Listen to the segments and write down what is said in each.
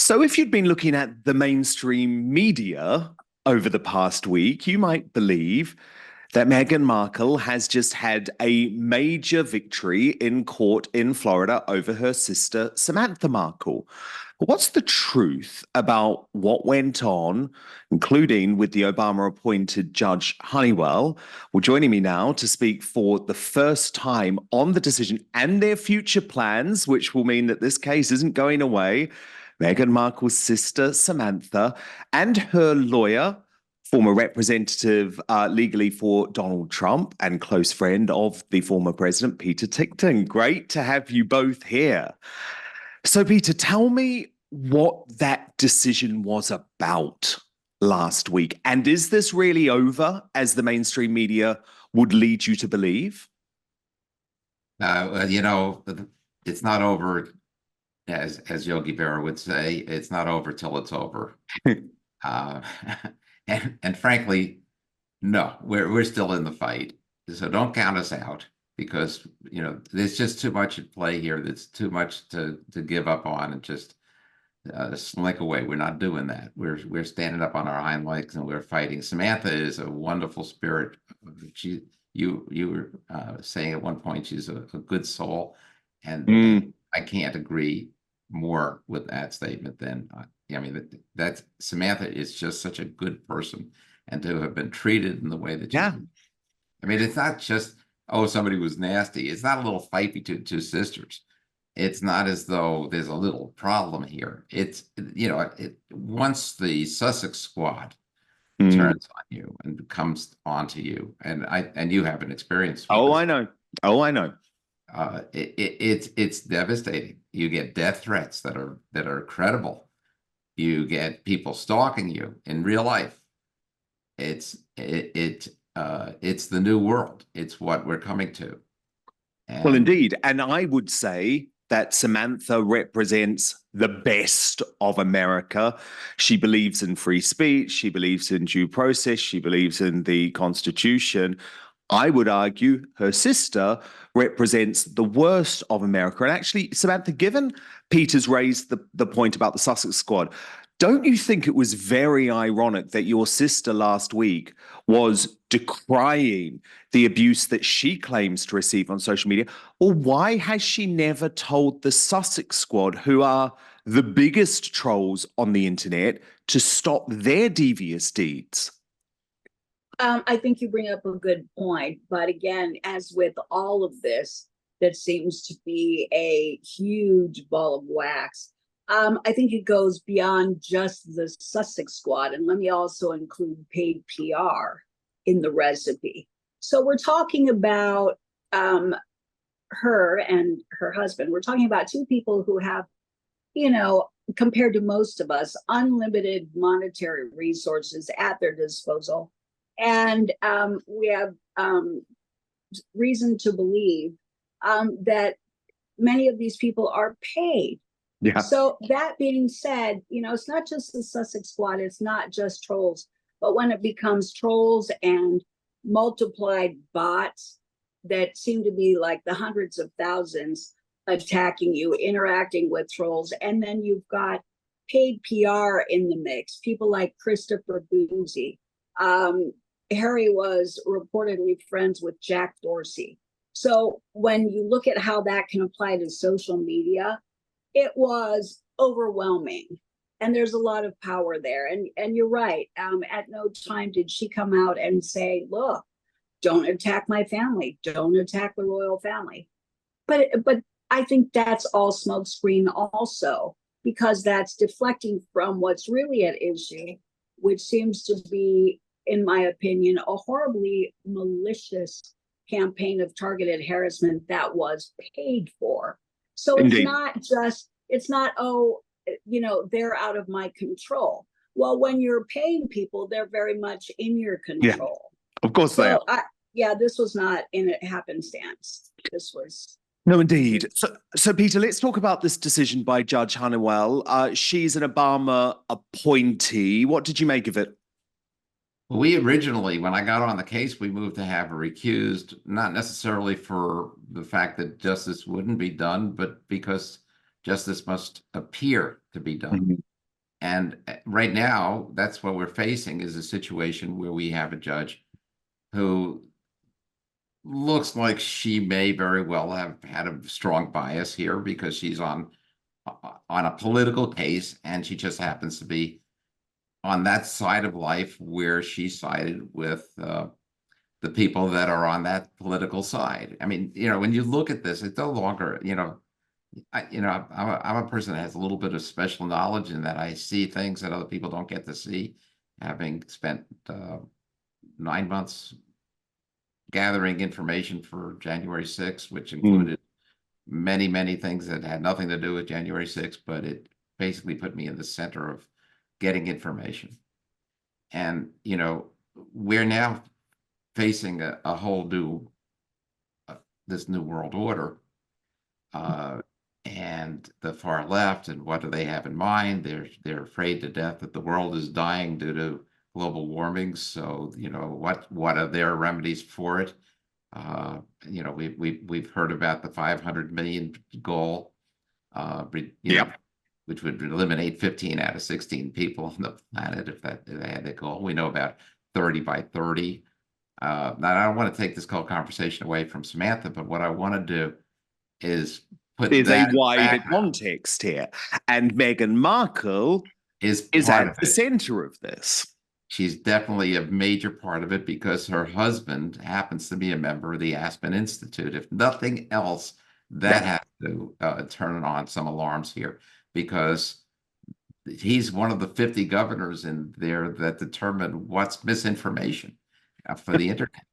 So, if you'd been looking at the mainstream media over the past week, you might believe that Meghan Markle has just had a major victory in court in Florida over her sister, Samantha Markle. What's the truth about what went on, including with the Obama appointed Judge Honeywell? Well, joining me now to speak for the first time on the decision and their future plans, which will mean that this case isn't going away, Meghan Markle's sister, Samantha, and her lawyer, former representative legally for Donald Trump and close friend of the former president, Peter Ticktin. Great to have you both here. So, Peter, tell me what that decision was about last week. And is this really over, as the mainstream media would lead you to believe? It's not over, as Yogi Berra would say. It's not over till it's over. uh, and frankly, no, we're still in the fight. So don't count us out, because there's just too much at play here. There's too much to give up on and just slink away. We're not doing that. We're standing up on our hind legs and we're fighting. Samantha is a wonderful spirit. You were saying at one point she's a good soul, and I can't agree more with that statement than that's Samantha is just such a good person, and to have been treated in the way that it's not just, oh, somebody was nasty. It's not a little fight between two sisters. It's not as though there's a little problem here. It's once the Sussex squad turns on you and comes onto you, and you have an experience with I know. it's devastating. You get death threats that are credible. You get people stalking you in real life. It's the new world. It's what we're coming to. Well, indeed. And I would say that Samantha represents the best of America. She believes in free speech. She believes in due process. She believes in the Constitution. I would argue her sister represents the worst of America. And actually, Samantha, given Peter's raised the point about the Sussex squad, don't you think it was very ironic that your sister last week was decrying the abuse that she claims to receive on social media? Or why has she never told the Sussex squad, who are the biggest trolls on the internet, to stop their devious deeds? I think you bring up a good point. But again, as with all of this, that seems to be a huge ball of wax. I think it goes beyond just the Sussex squad. And let me also include paid PR in the recipe. So we're talking about her and her husband. We're talking about two people who have, compared to most of us, unlimited monetary resources at their disposal. And we have reason to believe that many of these people are paid. Yeah. So that being said, it's not just the Sussex squad. It's not just trolls. But when it becomes trolls and multiplied bots that seem to be like the hundreds of thousands attacking you, interacting with trolls, and then you've got paid PR in the mix, people like Christopher Boozy. Harry was reportedly friends with Jack Dorsey. So when you look at how that can apply to social media, it was overwhelming. And there's a lot of power there. And you're right. At no time did she come out and say, look, don't attack my family. Don't attack the royal family. But I think that's all smokescreen also, because that's deflecting from what's really at issue, which seems to be, in my opinion, a horribly malicious campaign of targeted harassment that was paid for. So Indeed. it's not, oh, they're out of my control. Well, when you're paying people, they're very much in your control. Yeah, of course they are. This was not in a happenstance. This was... No, indeed. So, Peter, let's talk about this decision by Judge Honeywell. She's an Obama appointee. What did you make of it? Well, we originally, when I got on the case, we moved to have her recused, not necessarily for the fact that justice wouldn't be done, but because justice must appear to be done. And right now, that's what we're facing, is a situation where we have a judge who looks like she may very well have had a strong bias here because she's on a political case, and she just happens to be on that side of life where she sided with the people that are on that political side. I mean, when you look at this, it's no longer, I'm a person that has a little bit of special knowledge in that I see things that other people don't get to see, having spent 9 months gathering information for January 6th, which included many, many things that had nothing to do with January 6th, but it basically put me in the center of getting information. And, we're now facing a whole new, this new world order, and the far left, and what do they have in mind? They're afraid to death that the world is dying due to global warming. So, what are their remedies for it? We've heard about the 500 million goal, which would eliminate 15 out of 16 people on the planet if they had that goal. We know about 30 by 30. Now, I don't want to take this whole conversation away from Samantha, but what I want to do is put There's that a wider background. context here, and Meghan Markle is at the center of this. She's definitely a major part of it because her husband happens to be a member of the Aspen Institute. If nothing else, that has to turn on some alarms here, because he's one of the 50 governors in there that determine what's misinformation for the internet.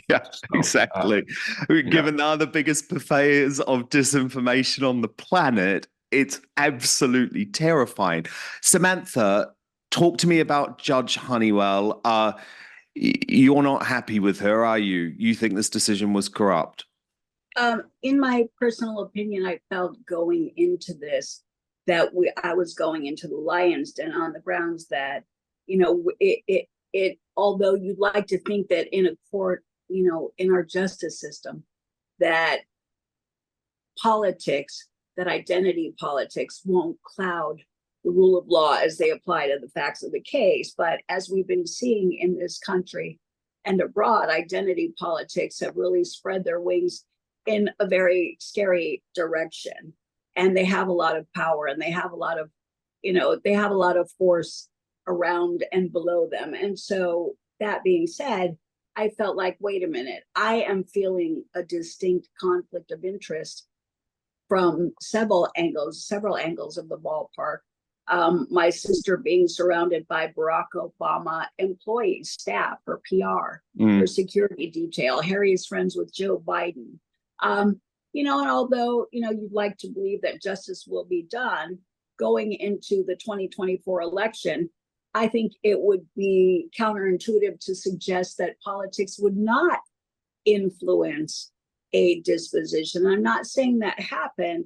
Yeah, exactly. Given they are the biggest purveyors of disinformation on the planet, it's absolutely terrifying. Samantha, talk to me about Judge Honeywell. You're not happy with her, are you? You think this decision was corrupt? In my personal opinion, I felt going into this that I was going into the lion's den on the grounds that, although you'd like to think that in a court, in our justice system, that identity politics won't cloud the rule of law as they apply to the facts of the case. But as we've been seeing in this country and abroad, identity politics have really spread their wings in a very scary direction. And they have a lot of power, and they have a lot of force around and below them. And so that being said, I felt like, wait a minute, I am feeling a distinct conflict of interest from several angles of the ballpark. My sister being surrounded by Barack Obama employees, staff, her PR, her security detail. Harry is friends with Joe Biden. And although, you'd like to believe that justice will be done going into the 2024 election, I think it would be counterintuitive to suggest that politics would not influence a disposition. I'm not saying that happened,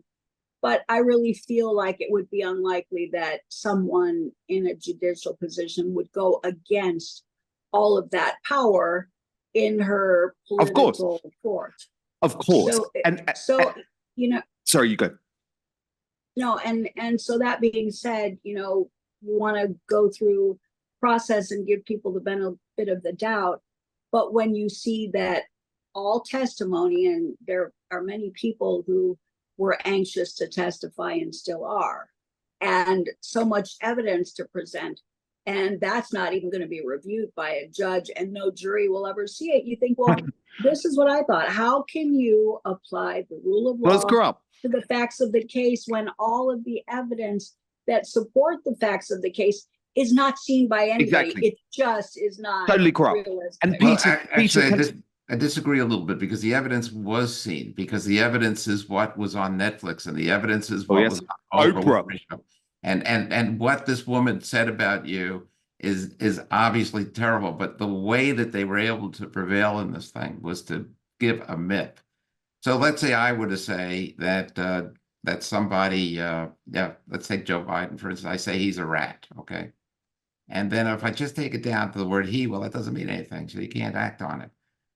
but I really feel like it would be unlikely that someone in a judicial position would go against all of that power in her political court. Of course. Sorry, you go. No, and so that being said, you want to go through process and give people the benefit of the doubt. But when you see that all testimony, and there are many people who were anxious to testify and still are, and so much evidence to present, and that's not even going to be reviewed by a judge, and no jury will ever see it. You think, well, this is what I thought. How can you apply the rule of law to the facts of the case when all of the evidence that support the facts of the case is not seen by anybody? Exactly. It just is not totally corrupt. realistic. And Peter, I disagree a little bit, because the evidence was seen, because the evidence is what was on Netflix, and the evidence is what was on Oprah. And what this woman said about you is obviously terrible, but the way that they were able to prevail in this thing was to give a myth. So let's say I were to say that that somebody, let's take Joe Biden, for instance. I say he's a rat, okay? And then if I just take it down to the word he, well, that doesn't mean anything, so you can't act on it.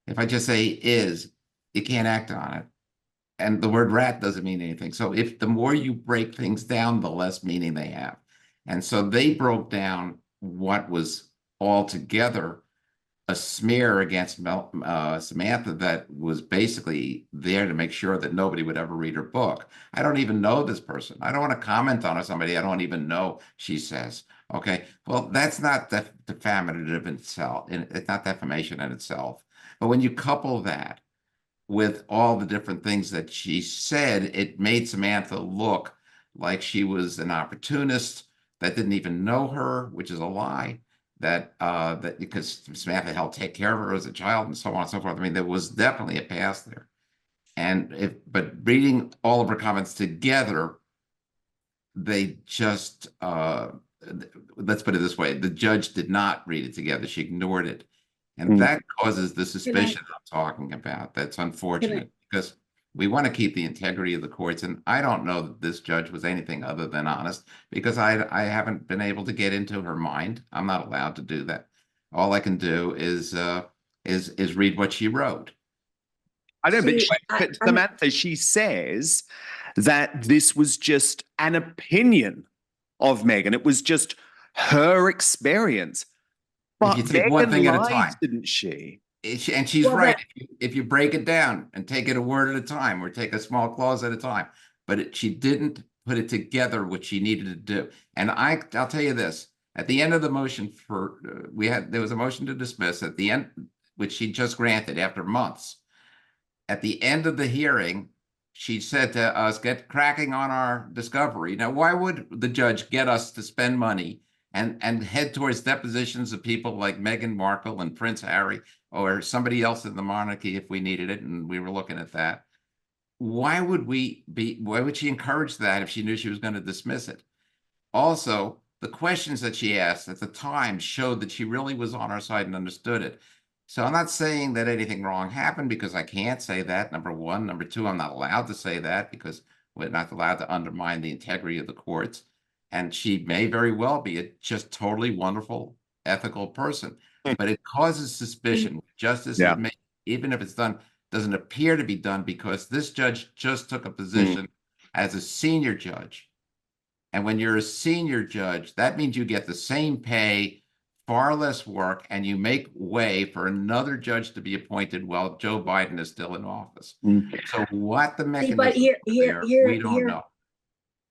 If I just say is, you can't act on it. And the word rat doesn't mean anything. So if the more you break things down, the less meaning they have. And so they broke down what was altogether a smear against Samantha that was basically there to make sure that nobody would ever read her book. I don't even know this person. I don't want to comment on somebody I don't even know, she says. Okay, well, that's not defamative in itself. It's not defamation in itself. But when you couple that with all the different things that she said, it made Samantha look like she was an opportunist that didn't even know her, which is a lie. That because Samantha helped take care of her as a child and so on and so forth. I mean, there was definitely a past there. But reading all of her comments together, they just let's put it this way: the judge did not read it together; she ignored it, and that causes the suspicion I'm talking about. That's unfortunate because we want to keep the integrity of the courts, and I don't know that this judge was anything other than honest because I haven't been able to get into her mind. I'm not allowed to do that. All I can do is read what she wrote. I know, but Samantha, she says that this was just an opinion of Meghan. It was just her experience. But if you take Meghan one thing at a lied, time, didn't she? And she's right. If you break it down and take it a word at a time, or take a small clause at a time, but she didn't put it together, which she needed to do. And I'll tell you this: at the end of the motion there was a motion to dismiss at the end, which she just granted after months. At the end of the hearing, she said to us, "Get cracking on our discovery." Now, why would the judge get us to spend money and head towards depositions of people like Meghan Markle and Prince Harry or somebody else in the monarchy if we needed it, and we were looking at that? Why would she encourage that if she knew she was going to dismiss it? Also, the questions that she asked at the time showed that she really was on our side and understood it. So I'm not saying that anything wrong happened because I can't say that, number one. Number two, I'm not allowed to say that because we're not allowed to undermine the integrity of the courts. And she may very well be a just totally wonderful, ethical person. But it causes suspicion. Justice is made, even if it's done, doesn't appear to be done because this judge just took a position as a senior judge. And when you're a senior judge, that means you get the same pay, far less work, and you make way for another judge to be appointed while Joe Biden is still in office. So what the mechanism we don't know.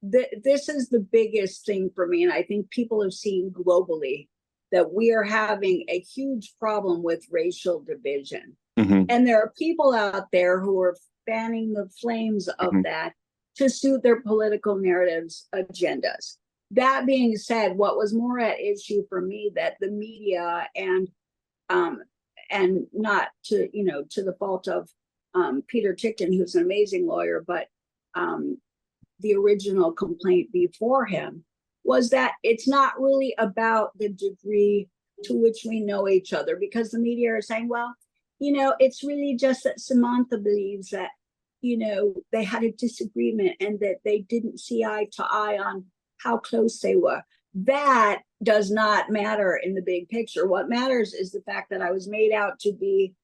This is the biggest thing for me, and I think people have seen globally that we are having a huge problem with racial division. And there are people out there who are fanning the flames of that to suit their political narratives agendas. That being said, what was more at issue for me that the media and not to the fault of Peter Ticktin, who's an amazing lawyer, but the original complaint before him was that it's not really about the degree to which we know each other, because the media are saying, well, it's really just that Samantha believes that, they had a disagreement and that they didn't see eye to eye on how close they were. That does not matter in the big picture. What matters is the fact that I was made out to be,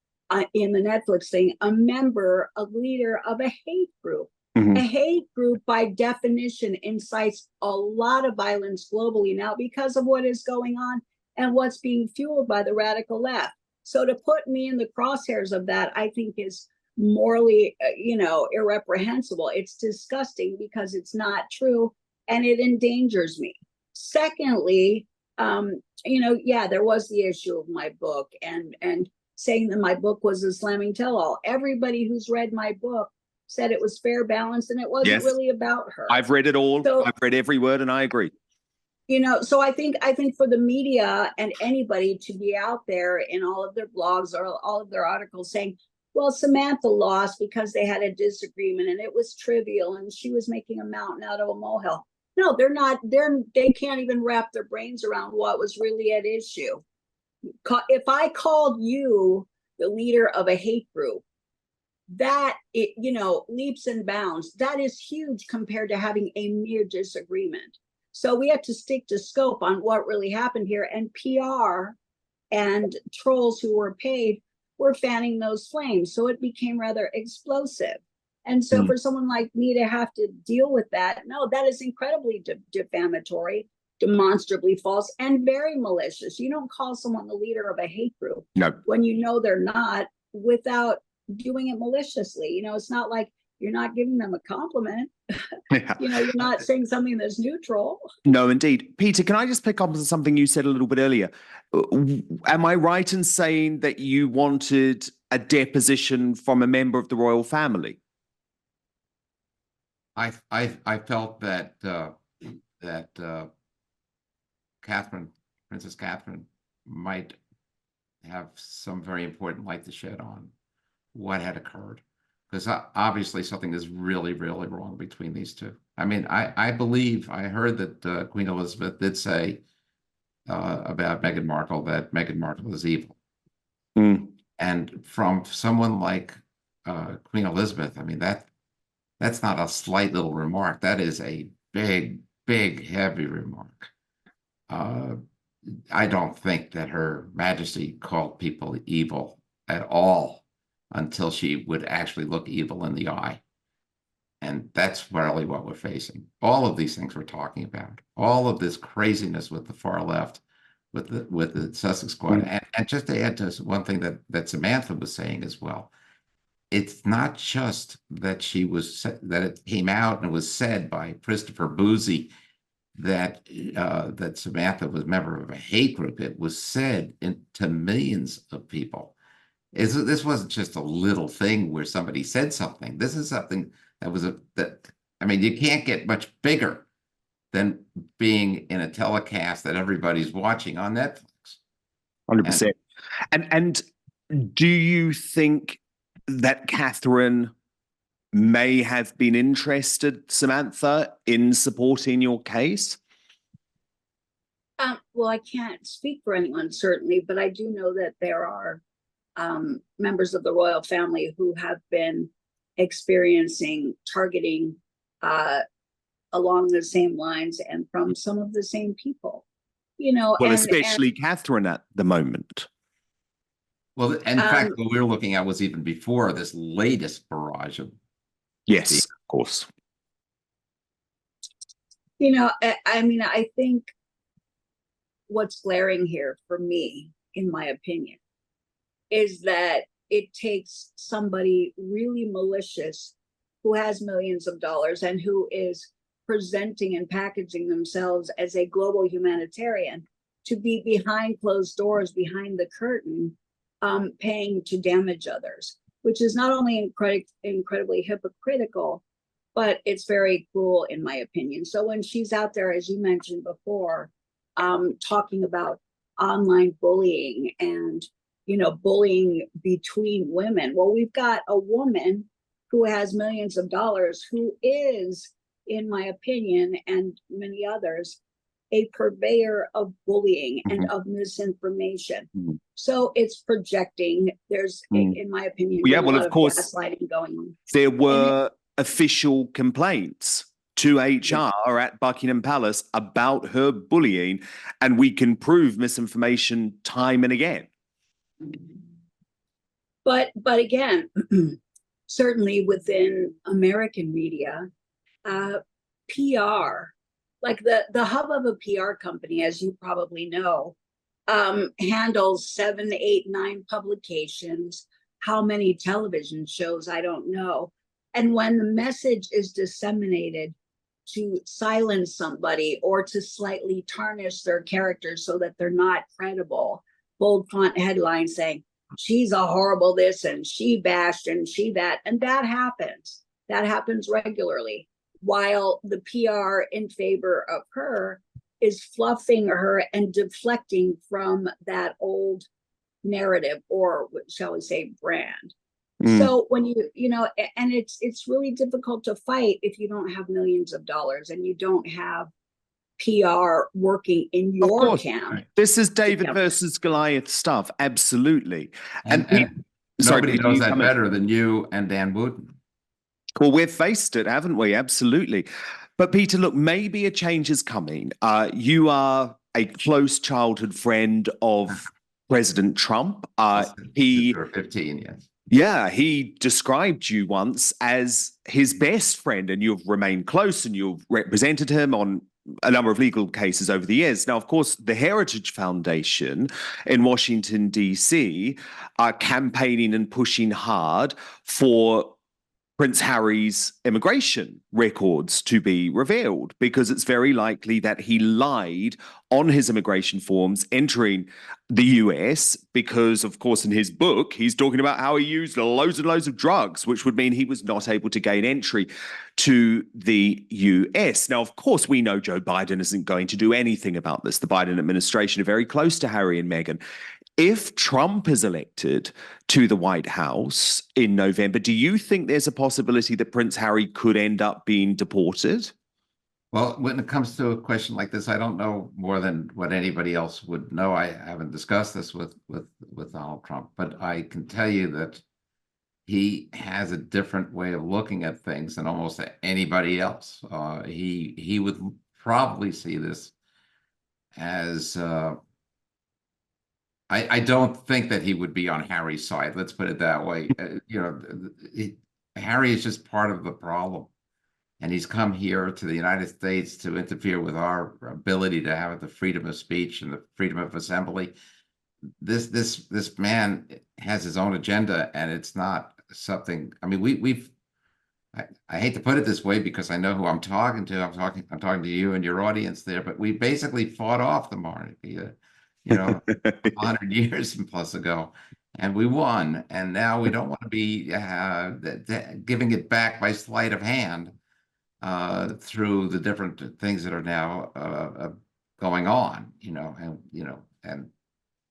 in the Netflix thing, a leader of a hate group. A hate group, by definition, incites a lot of violence globally now because of what is going on and what's being fueled by the radical left. So to put me in the crosshairs of that, I think is morally, irreprehensible. It's disgusting because it's not true and it endangers me. Secondly, there was the issue of my book and saying that my book was a slamming tell-all. Everybody who's read my book said it was fair, balanced, and it wasn't really about her. I've read it all. So, I've read every word, and I agree. So I think for the media and anybody to be out there in all of their blogs or all of their articles saying, well, Samantha lost because they had a disagreement and it was trivial and she was making a mountain out of a molehill. No, they're not. They can't even wrap their brains around what was really at issue. If I called you the leader of a hate group, that leaps and bounds. That is huge compared to having a mere disagreement. So we have to stick to scope on what really happened here, and PR and trolls who were paid were fanning those flames. So it became rather explosive. And so for someone like me to have to deal with that, no, that is incredibly defamatory. demonstrably false and very malicious. You don't call someone the leader of a hate group No. when you know they're not, without doing it maliciously. It's not like you're not giving them a compliment. Yeah. You're not saying something that's neutral. No, indeed. Peter, can I just pick up on something you said a little bit earlier? Am I right in saying that you wanted a deposition from a member of the royal family? I felt that Princess Catherine might have some very important light to shed on what had occurred, because obviously something is really, really wrong between these two. I mean, I believe I heard that Queen Elizabeth did say about Meghan Markle that Meghan Markle is evil. And from someone like Queen Elizabeth, I mean, that's not a slight little remark. That is a big, big, heavy remark. I don't think that Her Majesty called people evil at all until she would actually look evil in the eye. And that's really what we're facing. All of these things we're talking about, all of this craziness with the far left, with the Sussex squad. And just to add to one thing that Samantha was saying as well, it's not just that that it came out and was said by Christopher Boozy that Samantha was a member of a hate group. It was said to millions of people. This wasn't just a little thing where somebody said something. This is something I mean, you can't get much bigger than being in a telecast that everybody's watching on Netflix. 100%. And do you think that Catherine may have been interested, Samantha, in supporting your case? Well, I can't speak for anyone, certainly, but I do know that there are members of the royal family who have been experiencing targeting along the same lines and from some of the same people. Well, especially Catherine at the moment. Well, in fact, what we're looking at was even before this latest barrage of. Yes, of course. I mean, I think what's glaring here for me, in my opinion, is that it takes somebody really malicious who has millions of dollars and who is presenting and packaging themselves as a global humanitarian to be behind closed doors, behind the curtain, paying to damage others, which is not only incredibly hypocritical, but it's very cruel, in my opinion. So when she's out there, as you mentioned before, talking about online bullying and bullying between women, well, we've got a woman who has millions of dollars who is, in my opinion, and many others, a purveyor of bullying and of misinformation. So it's projecting. There's, in my opinion, a lot of gaslighting going on. There were official complaints to HR at Buckingham Palace about her bullying, and we can prove misinformation time and again. But again, certainly within American media, PR, like the hub of a PR company, as you probably know, handles 7, 8, 9 publications. How many television shows, I don't know. And when the message is disseminated to silence somebody or to slightly tarnish their character so that they're not credible, bold font headlines saying, she's a horrible this and she bashed and she that, and that happens. That happens regularly. While the PR in favor of her is fluffing her and deflecting from that old narrative, or shall we say brand. So when and it's really difficult to fight if you don't have millions of dollars and you don't have PR working in your camp. This is David versus Goliath stuff. Absolutely. And nobody knows that better than you and Dan Wootton. Well, we've faced it, haven't we? Absolutely. But Peter, look, maybe a change is coming. You are a close childhood friend of President Trump. He 15, yes. Yeah, he described you once as his best friend, and you've remained close and you've represented him on a number of legal cases over the years. Now, of course, the Heritage Foundation in Washington, D.C. are campaigning and pushing hard for Prince Harry's immigration records to be revealed, because it's very likely that he lied on his immigration forms entering the US, because, of course, in his book, he's talking about how he used loads and loads of drugs, which would mean he was not able to gain entry to the US. Now, of course, we know Joe Biden isn't going to do anything about this. The Biden administration are very close to Harry and Meghan. If Trump is elected to the White House in November, do you think there's a possibility that Prince Harry could end up being deported? Well, when it comes to a question like this, I don't know more than what anybody else would know. I haven't discussed this with Donald Trump, but I can tell you that he has a different way of looking at things than almost anybody else. He would probably see this as I don't think that he would be on Harry's side. Let's put it that way. Harry is just part of the problem, and he's come here to the United States to interfere with our ability to have the freedom of speech and the freedom of assembly. This man has his own agenda, and it's not something. I mean, I hate to put it this way because I know who I'm talking to. I'm talking to you and your audience there, but we basically fought off the monarchy. 100 years and plus ago, and we won. And now we don't want to be giving it back by sleight of hand through the different things that are now going on. And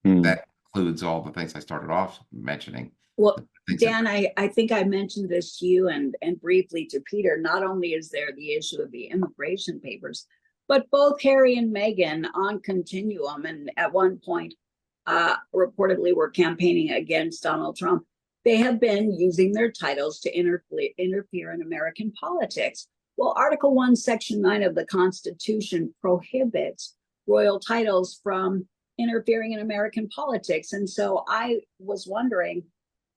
that includes all the things I started off mentioning. Well, Dan, I think I mentioned this to you and briefly to Peter. Not only is there the issue of the immigration papers, but both Harry and Meghan on continuum, and at one point reportedly were campaigning against Donald Trump. They have been using their titles to interfere in American politics. Well, Article 1, Section 9 of the Constitution prohibits royal titles from interfering in American politics. And so I was wondering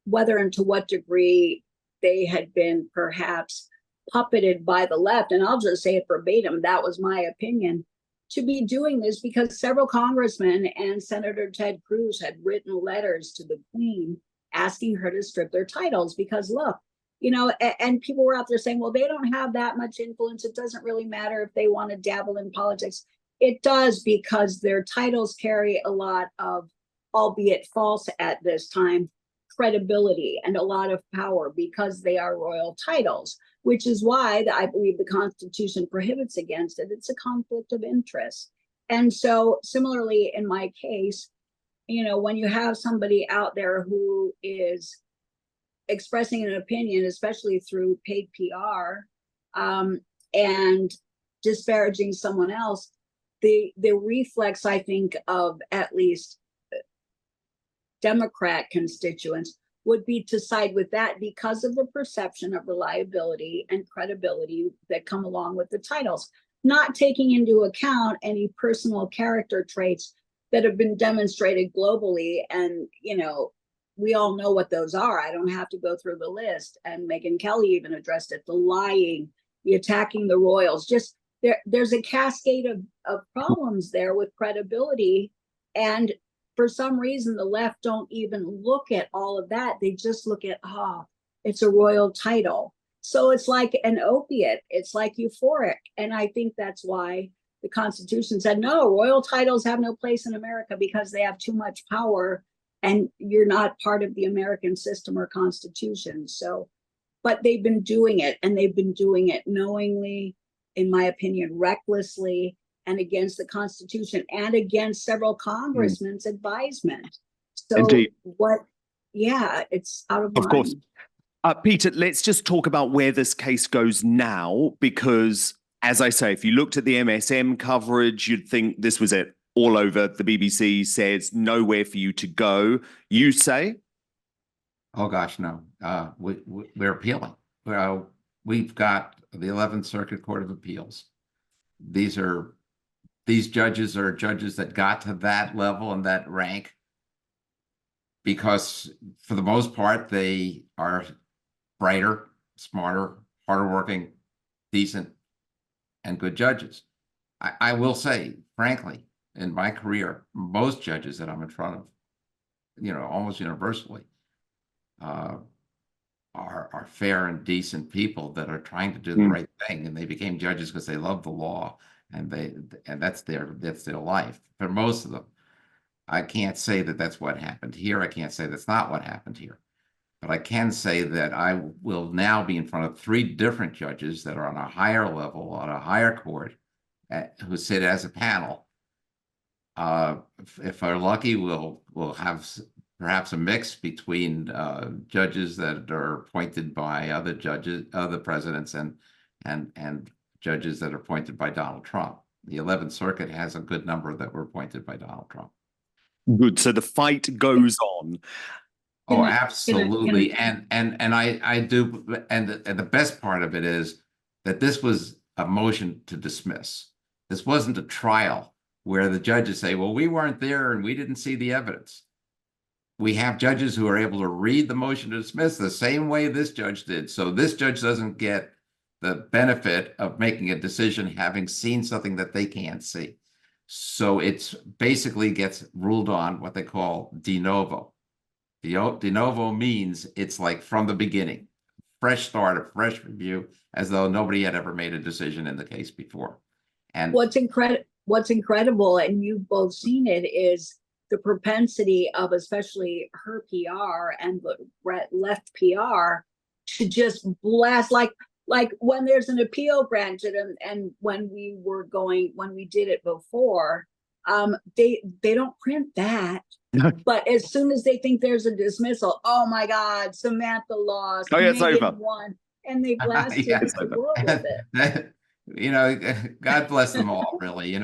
whether and to what degree they had been perhaps puppeted by the left, and I'll just say it verbatim, that was my opinion, to be doing this, because several congressmen and Senator Ted Cruz had written letters to the Queen asking her to strip their titles, because look, and people were out there saying, well, they don't have that much influence. It doesn't really matter if they want to dabble in politics. It does, because their titles carry a lot of, albeit false at this time, credibility and a lot of power, because they are royal titles, which is why I believe the Constitution prohibits against it. It's a conflict of interest. And so similarly, in my case, when you have somebody out there who is expressing an opinion, especially through paid PR, and disparaging someone else, the reflex, I think, of at least Democrat constituents would be to side with that because of the perception of reliability and credibility that come along with the titles, not taking into account any personal character traits that have been demonstrated globally. And, we all know what those are. I don't have to go through the list. And Megyn Kelly even addressed it, the lying, the attacking the royals. Just there's a cascade of problems there with credibility. And for some reason, the left don't even look at all of that. They just look at, it's a royal title. So it's like an opiate. It's like euphoric. And I think that's why the Constitution said, no, royal titles have no place in America because they have too much power and you're not part of the American system or Constitution. So, but they've been doing it, and they've been doing it knowingly, in my opinion, recklessly, and against the Constitution and against several congressmen's advisement. So Indeed. It's out of line. Of course. Peter, let's just talk about where this case goes now, because as I say, if you looked at the MSM coverage, you'd think this was it. All over. The BBC says nowhere for you to go. You say? Oh gosh, no. We're appealing. We've got the 11th Circuit Court of Appeals. These judges are judges that got to that level and that rank because, for the most part, they are brighter, smarter, harder working, decent, and good judges. I will say, frankly, in my career, most judges that I'm in front of, almost universally, are fair and decent people that are trying to do the right thing, and they became judges because they love the law, and that's their life. For most of them, I can't say that that's what happened here. I can't say that's not what happened here. But I can say that I will now be in front of 3 different judges that are on a higher level, on a higher court, who sit as a panel. If we're lucky, we'll have perhaps a mix between judges that are appointed by other judges, other presidents, and judges that are appointed by Donald Trump. The 11th Circuit has a good number that were appointed by Donald Trump. Good. So the fight goes on. Oh, absolutely. And I do, and the best part of it is that this was a motion to dismiss. This wasn't a trial where the judges say, well, we weren't there and we didn't see the evidence. We have judges who are able to read the motion to dismiss the same way this judge did. So this judge doesn't get the benefit of making a decision having seen something that they can't see. So it's basically gets ruled on what they call de novo. De novo means it's like from the beginning, fresh start, a fresh review, as though nobody had ever made a decision in the case before. And what's incredible, and you've both seen it, is the propensity of especially her PR and the left PR to just blast, like when there's an appeal granted, and when we did it before, they don't print that. But as soon as they think there's a dismissal, oh my God, Samantha lost. Oh, yeah, it's Meghan over. Won, and they blasted Yes. the world with it. God bless them all, really.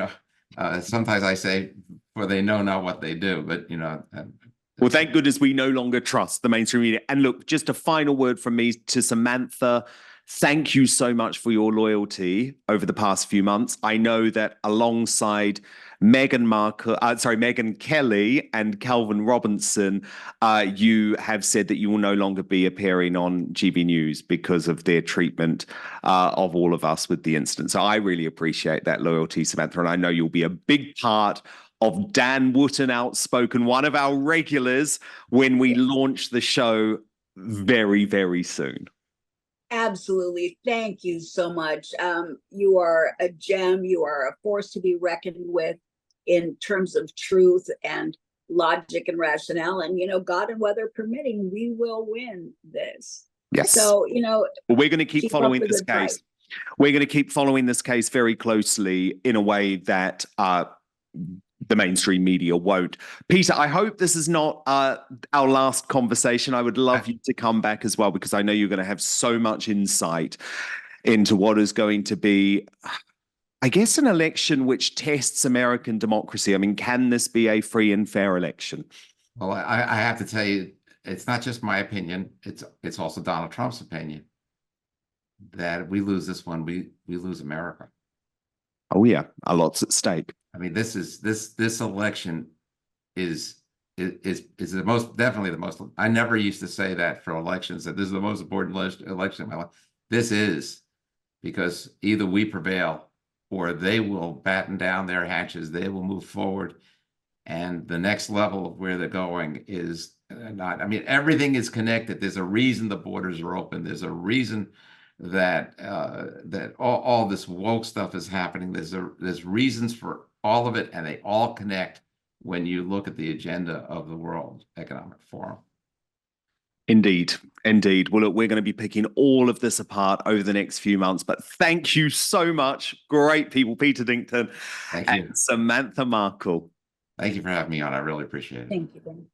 Sometimes I say, for they know not what they do, but Well, thank goodness we no longer trust the mainstream media. And look, just a final word from me to Samantha. Thank you so much for your loyalty over the past few months. I know that alongside Meghan Kelly and Calvin Robinson, you have said that you will no longer be appearing on GB News because of their treatment of all of us with the incident. So I really appreciate that loyalty, Samantha, and I know you'll be a big part of Dan Wootton Outspoken, one of our regulars, when we launch the show very, very soon. Absolutely. Thank you so much. You are a gem. You are a force to be reckoned with in terms of truth and logic and rationale. And, God and weather permitting, we will win this. Yes. So, well, we're going to keep following this case. Fight. We're going to keep following this case very closely in a way that the mainstream media won't. Peter, I hope this is not our last conversation. I would love you to come back as well, because I know you're going to have so much insight into what is going to be, I guess, an election which tests American democracy. I mean, can this be a free and fair election? Well, I have to tell you, it's not just my opinion. It's also Donald Trump's opinion that if we lose this one, we lose America. Oh yeah, a lot's at stake. I mean, this election is the most, definitely the most. I never used to say that for elections, that this is the most important election in my life. This is, because either we prevail or they will batten down their hatches. They will move forward, and the next level of where they're going is not. I mean, everything is connected. There's a reason the borders are open. There's a reason that that all this woke stuff is happening. There's reasons for all of it, and they all connect when you look at the agenda of the World Economic Forum. Indeed. Well, look, we're going to be picking all of this apart over the next few months, but thank you so much. Great people, Peter Ticktin and Samantha Markle. Thank you for having me on. I really appreciate it. Thank you, Ben.